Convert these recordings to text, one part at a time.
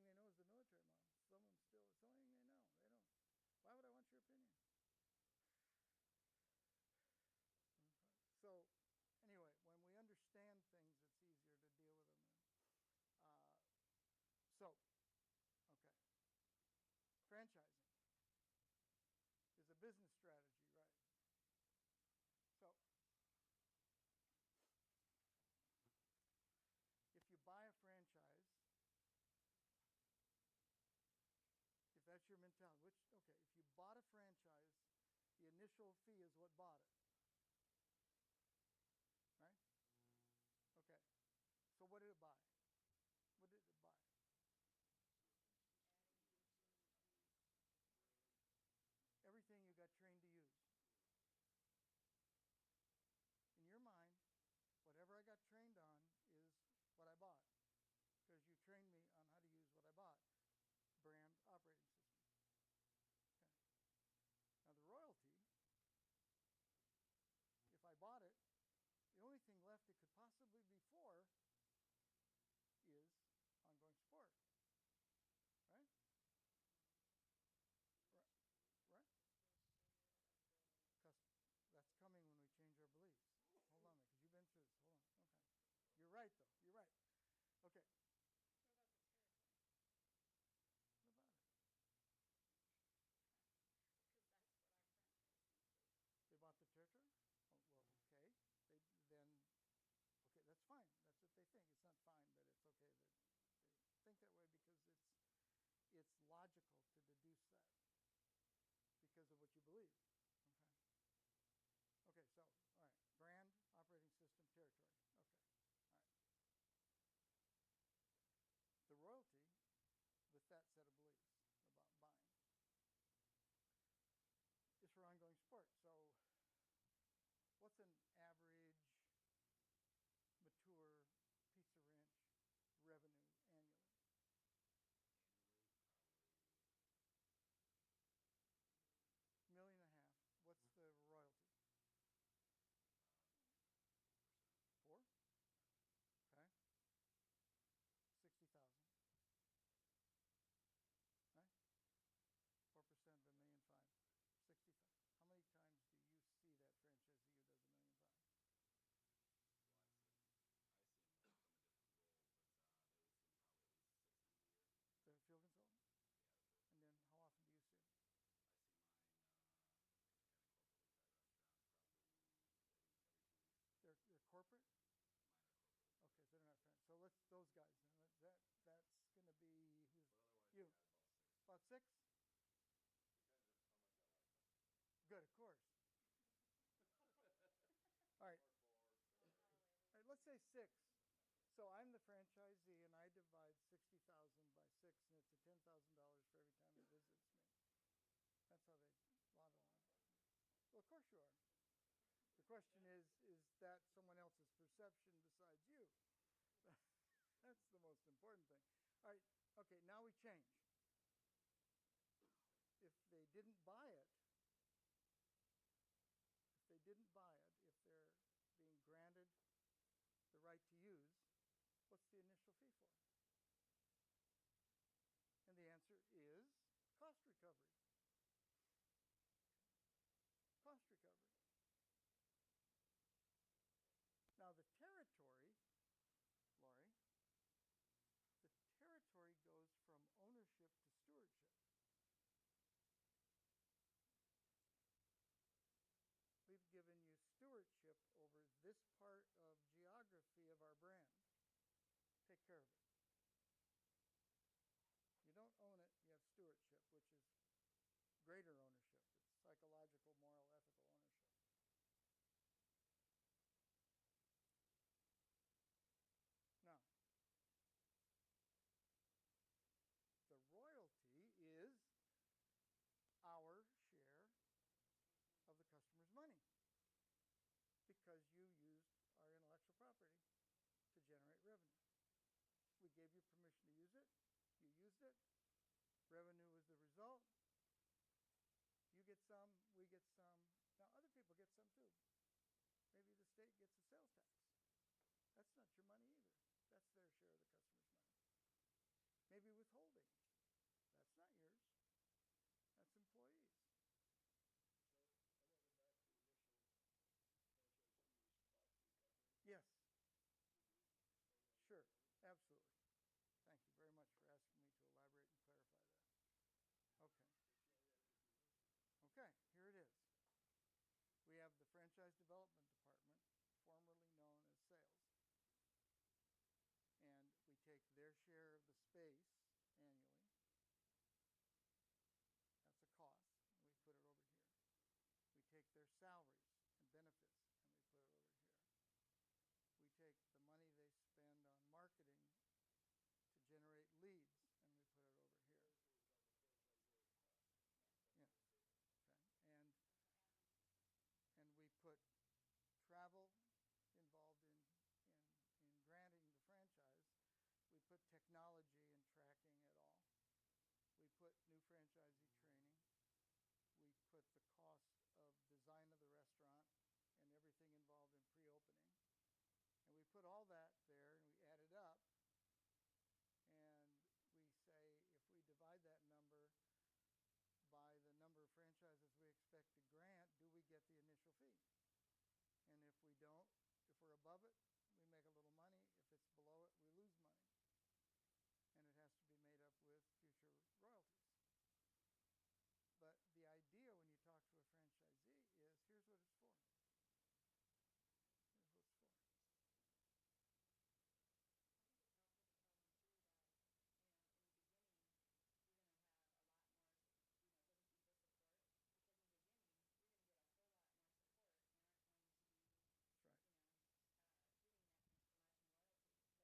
thing they know is the military model. Some of them still, it's the only thing they know. They don't. Why would I want your opinion? So, anyway, when we understand things, it's easier to deal with them. So, okay. Franchising is a business strategy, right? So, if you buy a franchise, if that's your mentality, okay, if you bought a franchise, the initial fee is what bought it. Right? Okay. So what did it buy? What did it buy? Adding features and whatever. Everything you got trained to use. In your mind, whatever I got trained on is what I bought. Because you trained me on how to use what I bought. Brand operating system. Okay. Now the royalty, if I bought it, the only thing left it could possibly be for is ongoing support. Right? Right. Right? That's coming when we change our beliefs. Hold on a minute, because you've been through this. Hold on. Okay. You're right, though. You're right. Okay. What about the territory? What about it? Because that's what our franchisees do. They bought the territory? Oh, well, okay. Okay, that's fine. That's what they think. It's not fine, but it's okay that they think that way because it's logical to deduce that because of what you believe. Okay. Okay, so, all right. Brand, operating system, territory. Okay. All right. The royalty with that set of beliefs about buying is for ongoing support. So what's an average mature Pizza Ranch revenue annually? Annually, probably Million and a half. What's the royalty? 4%. 4? Okay. 60,000. Right? 4% of $1.5 million. 60,000. How many times do you see that franchisee who does $1.5 million? Well, I see them from a different role, but they would see them probably at least 6 times a year. The field consultant? Yeah, the field And then consultant. how often do you see them? I see mine kind of corporately tied restaurants probably every 2 weeks. They're corporate? Mine are corporately tied. Okay, so they're not franchise. So let's those guys then. That's going to be who's But otherwise, you? yeah, about 6. About 6? Depends if someone's got Wi-Fi. Good, of course. All right. Or 4. All right, let's say 6. So I'm the franchisee, and I divide 60,000 by 6, and it's a $10,000 for every time he visits me. That's how they lotto them. Well, of course you are. The question is that someone else's perception besides you? That's the most important thing. All right, okay, now we change. If they didn't buy it, if they're being granted the right to use, what's the initial fee for? And the answer is cost recovery. Cost recovery. Now the territory, Laurie, the territory goes from ownership to stewardship. We've given you stewardship over this part of geography of our brand. Take care of it. You don't own it, you have stewardship, which is greater ownership. It's psychological, moral, ethical ownership. Now, the royalty is our share of the customer's money because you used our intellectual property to generate revenue. We gave you permission to use it. You used it. Revenue was the result. You get some, we get some. Now, other people get some too. Maybe the state gets a sales tax. That's not your money either. That's their share of the customer's money. Maybe withholding. franchise development department, formerly known as sales. And we take their share of the space annually. That's a cost, and we put it over here. We take their salaries and benefits, and we put it over here. We take the money they spend on marketing to generate leads, and we put it over here. Those are the franchisor's costs. Yeah, Yeah. That's what we do. Okay, and that's the admin. we put travel involved in granting the franchise. We put technology and tracking it all. We put new franchisee training. We put the cost of design of the restaurant and everything involved in pre-opening. And we put all that there and we add it up. And we say if we divide that number by the number of franchises we expect to grant, do we get the initial fee? And if we don't, if we're above it, we make a little money. If it's below it, we lose money. And it has to be made up with future royalties. But the idea when you talk to a franchisee is, here's what it's for. Here's what it's for. I think it's helpful to tell them too that, in the beginning,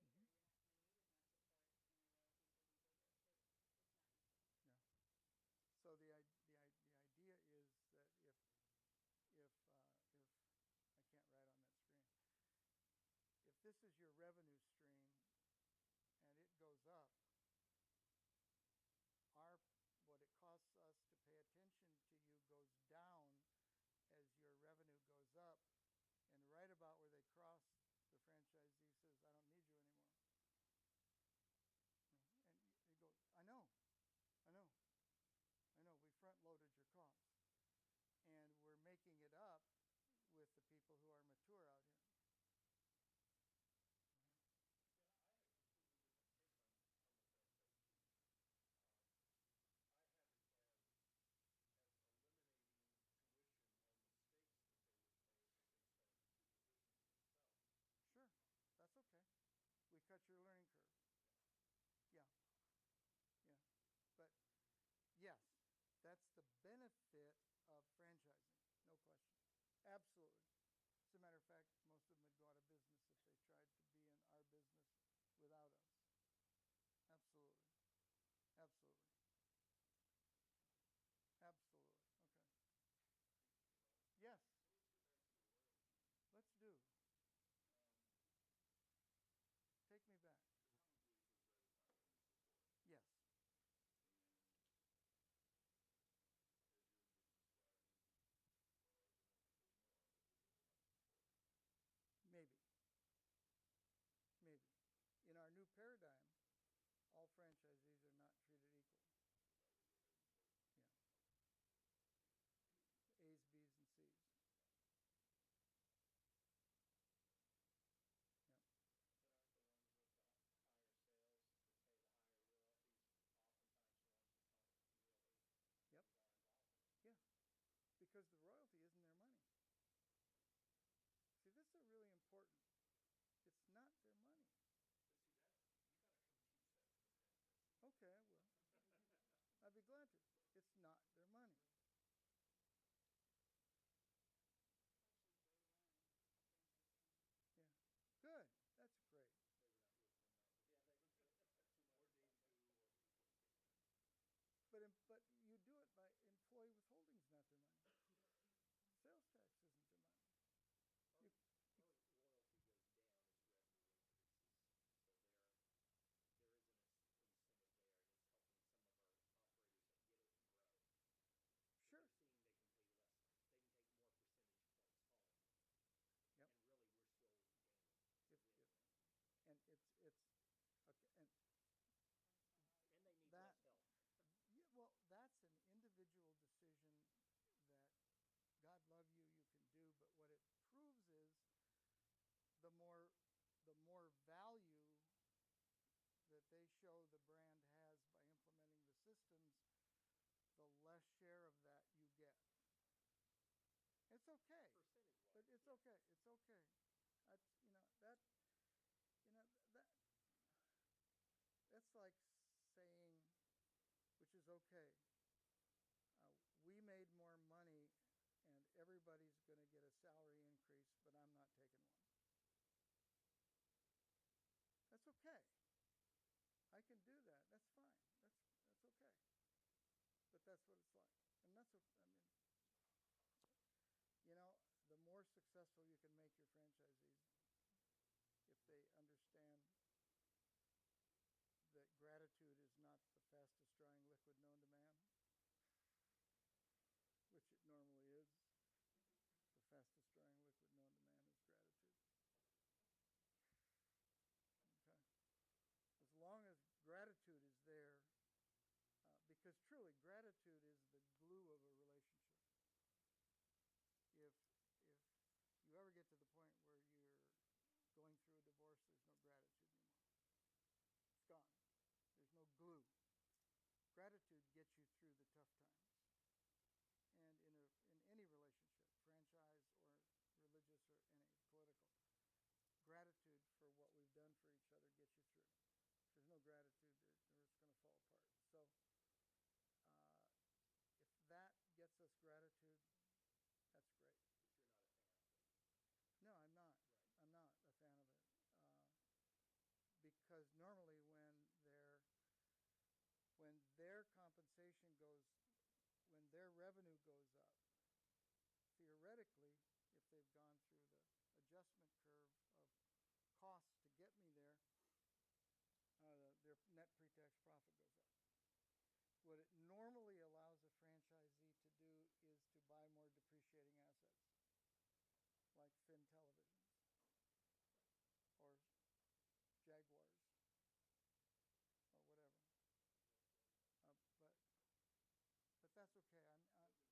you're going to have a lot more, go to deeper support, because in the beginning, you're going to get a whole lot more support and aren't going to be, That's right. getting that so much in royalty. Later, you're not going to need as much support and your royalties will be bigger. It's not equal. Yeah. So the idea is that if I can't write on that screen, if this is your revenue stream and it goes up, what it costs us to pay attention to you goes down as your revenue goes up, and right about where they cross, the franchisee says, I don't need you anymore. And you go, I know, we front loaded your costs. And we're making it up with the people who are mature out here. See, I had a completely different take on the franchisee. I had it as eliminating tuition or mistakes that they would pay as they start to do the business themselves. Sure, that's okay. We cut your learning curve. Yeah. Yeah. But yes, that's the benefit of franchising, no question. Absolutely. As a matter of fact, most of them would go out of business if they tried to be in our business without us. Absolutely. Absolutely. Absolutely. Okay. Hey, Bob. Yes, So let's get back to the royalties. let's do. Um, Take me back. the common belief is that it's higher than support. Yes. And as you're just describing, well, they're going to pay more because there's enough support. Maybe. Maybe. In our new paradigm, all franchisees are not treated equal. So that was an important. Yeah. Okay. A's, B's, and C's. Yep. But aren't the ones with the higher sales that pay the higher royalties oftentimes the ones that don't really Yep. be that involved? Yeah. Because the royalty isn't their money. See, this is really important. It's not their money. But see, you got to come teach that to the franchisee. Okay, I will. I'd be glad to. It's not their money. It's actually day one franchise training. Yeah. Good. That's great. They were not listening, Marcus. Yeah, they too much. Or day two, or But you do it by employee withholding's not their money. Sales tax isn't their money. Our royalty goes down as revenue increases. So there is an incentive there, and it's helping some of our operators that get it grow. Sure. They're seeing they can pay less. They can take more percentage points home. Yep. And really, we're still gaining. It's a win-win. And it's okay. And they need That- less help. Yeah, well, that's an individual decision that God love you, you can do. But what it proves is the more value that they show the brand has by implementing the systems, the less share of that you get. It's okay. Percentage-wise. but it's Yeah. okay. It's okay. That's that you know that that's like saying, which is okay. We made more money, and everybody's going to get a salary increase, but I'm not taking one. That's okay. I can do that. That's fine. That's okay. But that's what it's like, and that's I mean, the more successful you can make your franchisees, if they understand that gratitude is not the fastest drying liquid known to man, which it normally is. The fastest drying liquid known to man is gratitude. Okay. As long as gratitude is there, because truly gratitude is the glue of a relationship. If you ever get to the point where you're going through a divorce, there's no gratitude anymore. It's gone. There's no glue. Gratitude gets you through the tough times. And in any relationship, franchise or religious or any political, gratitude for what we've done for each other gets you through. If there's no gratitude, it's going to fall apart. So if that gets us gratitude, that's great. But you're not a fan of it. No, I'm not. Right. I'm not a fan of it. Because normally when their compensation when their revenue goes up, theoretically, if they've gone through the adjustment curve of costs to get me there, their net pre-tax profit goes up. What it normally allows a franchisee to do is to buy more depreciating assets, like Finn televisions or Jaguars or whatever. But that's okay. Would the reason for that be as a sales incentive with the franchise development team? Is that why they would? Well, It's really an incentive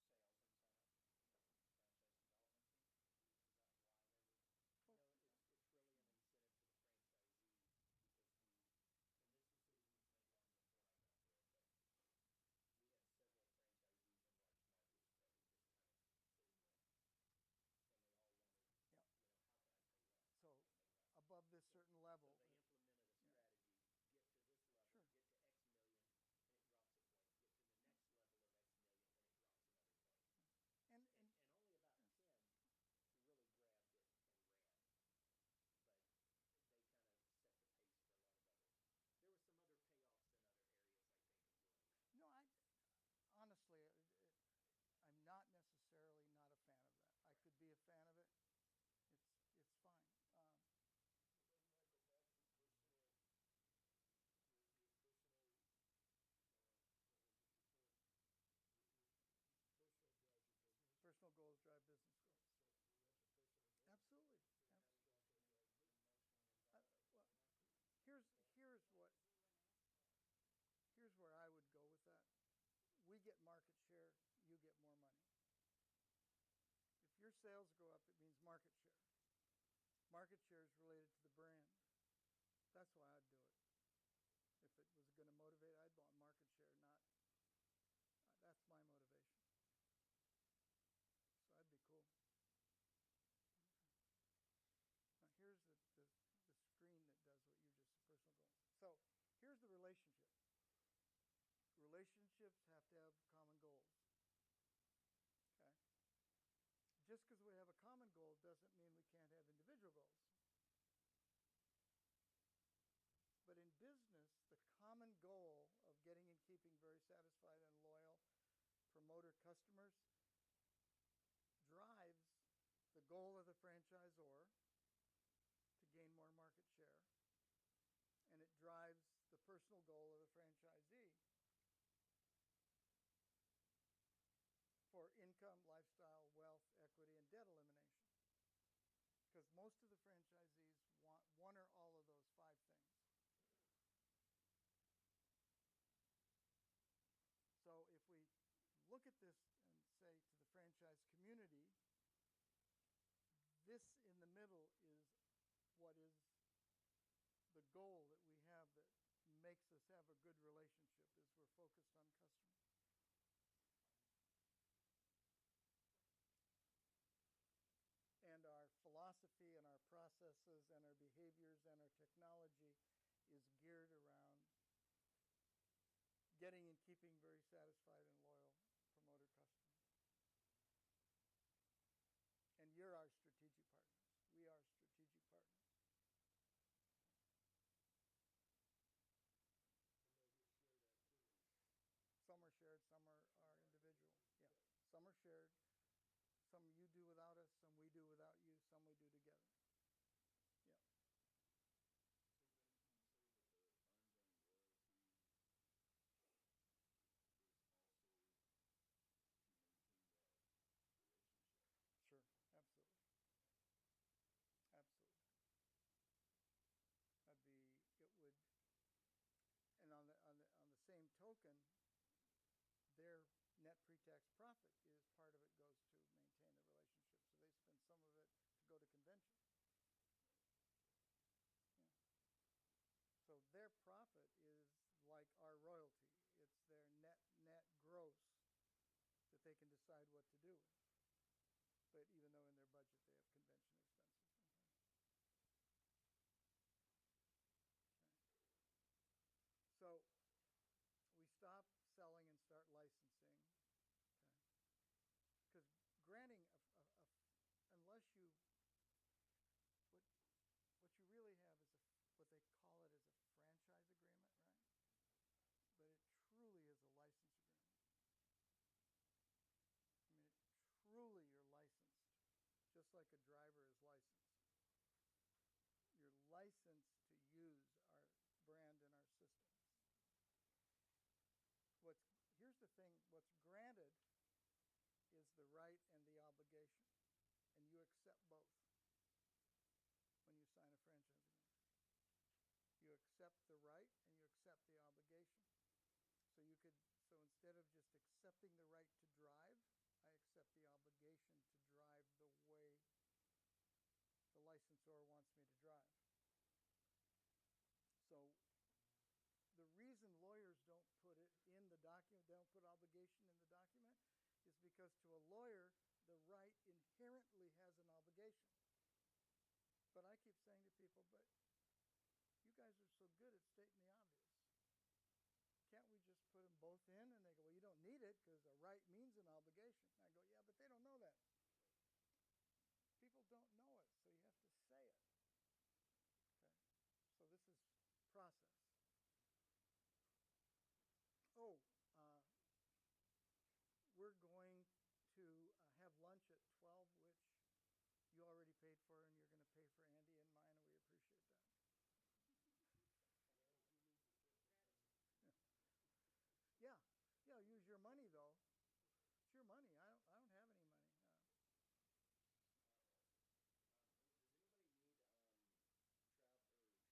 to the franchisee because and this decision was made long before I got there, but we had several franchisees in large markets that were just kind of sitting there, and they all wanted, yeah. how can I pay less? So How can I pay less? above this certain level, So they implemented a strategy: get to this level, sure. get to X million, and it drops a point. Get to the next level of X million, and it drops another point. And only about 10 really grabbed it and ran, but they kind of set the pace for a lot of others. There were some other payoffs in other areas, I think, of doing that. no, honestly, I'm not necessarily not a fan of that. I could be a fan of it. It's fine. But then, Michael, back to personal, your personal, what was it, your term? Your personal drives your business. Personal goals drive business goals. So what's a personal goal? Absolutely. So how does that drive me? Emotionally involved. Well, here's where I would go with that. We get market share, you get more money. If your sales go up, it means market share. Market share is related to the brand. That's why I'd do it. If it was going to motivate, I'd want market share, not. That's my motivation. So I'd be cool. Okay. Now here's the screen that does what you just personal goals. So here's the relationship. Relationships have to have common goals. Okay. Just because we have a common goal doesn't mean we can't have individual goals. But in business, the common goal of getting and keeping very satisfied and loyal promoter customers drives the goal of the franchisor to gain more market share, and it drives the personal goal of the franchisee for income, lifestyle, wealth, equity, and debt elimination. Because most of the franchisees want one or all of those 5 things. So if we look at this and say to the franchise community, this in the middle is what is the goal that we have that makes us have a good relationship, is we're focused on customers. processes and our behaviors and our technology is geared around getting and keeping very satisfied and loyal promoter customers. And you're our strategic partners. We are strategic partners. And those are shared activities. Some are shared, some are individual. Yeah, some are shared. Some you do without us, some we do without you, some we do together. Yeah. So then, can you say that the ongoing loyalty is also to maintain that relationship? Sure, absolutely. Absolutely. It would, and on the same token, their net pre-tax profit is part of it goes to maintain the relationship. So they spend some of it to go to conventions. Yeah. So their profit is like our royalty. It's their net gross that they can decide what to do with. But even though in their budget they have convention expenses. Okay. So we stop selling and start licensing. Okay. Because granting unless you what you really have is what they call it is a franchise agreement, right? But it truly is a license agreement. I mean, truly you're licensed, just like a driver is licensed. You're licensed to use our brand and our systems. Here's the thing, what's granted is the right and the obligation, and you accept both when you sign a franchise agreement. You accept the right and you accept the obligation. So instead of just accepting the right to drive, I accept the obligation to drive the way the licensor wants me to drive. So the reason lawyers don't put it in the document, they don't put obligation in the document, is because to a lawyer, the right inherently has an obligation. But I keep saying to people, but you guys are so good at stating the obvious. Can't we just put them both in? And they go, well, you don't need it because a right means an obligation. And I go, yeah, but they don't know that. People don't know it, so you have to say it. Okay, so this is process. We're going to have lunch at 12, which you already paid for, and you're going to pay for Andy and mine, and we appreciate that. Well, he needs a tip. Yeah, use your money though. It's your money. I don't have any money. Does anybody need travel or transportation to airport or anything tonight? With the taxi or rental service, or does everybody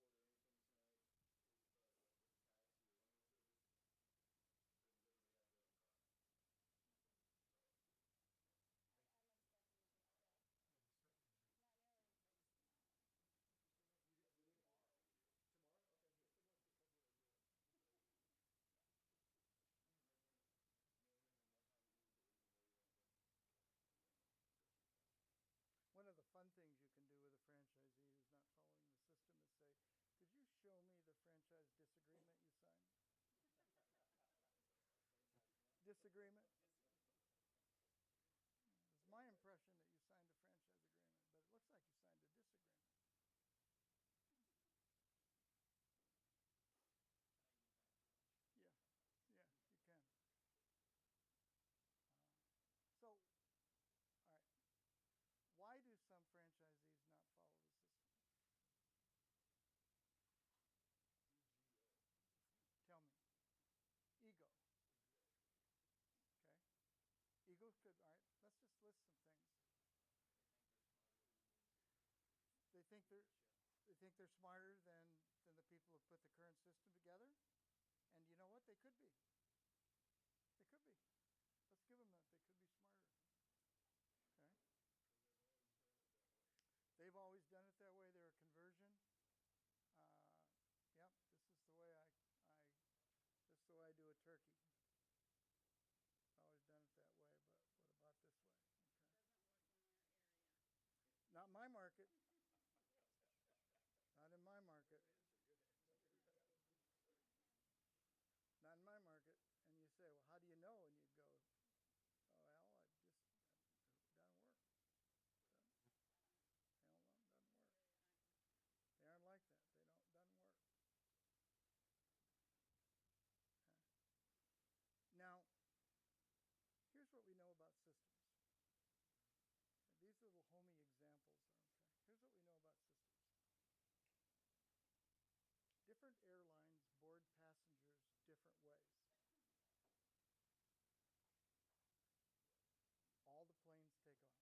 have their own car? I'm expecting to just go. Not nearly as big as tomorrow. We need Tomorrow we do. tomorrow. Okay. Get the ones that come here and do it. And what time and where you want to go? One of the fun things you can do with a franchisee who's not following the system is say, could you show me the franchise disagreement you signed? Disagreement? It's my impression that you signed a franchise agreement, but it looks like you signed a disagreement. Can I use that for lunch? Yeah, you can. So, all right. Why do some franchisees not follow the system? EGO. Tell me. Ego. Exactly. Okay. Ego could, all right, let's just list some things. They think they're smarter than the leadership. They think they're smarter than the people who put the current system together. And you know what? They could be. They could be. Let's give them that. They could be smarter. Okay. Because they've always done it that way. They've always done it that way. They're a conversion. Yep. This is the way I do a turkey.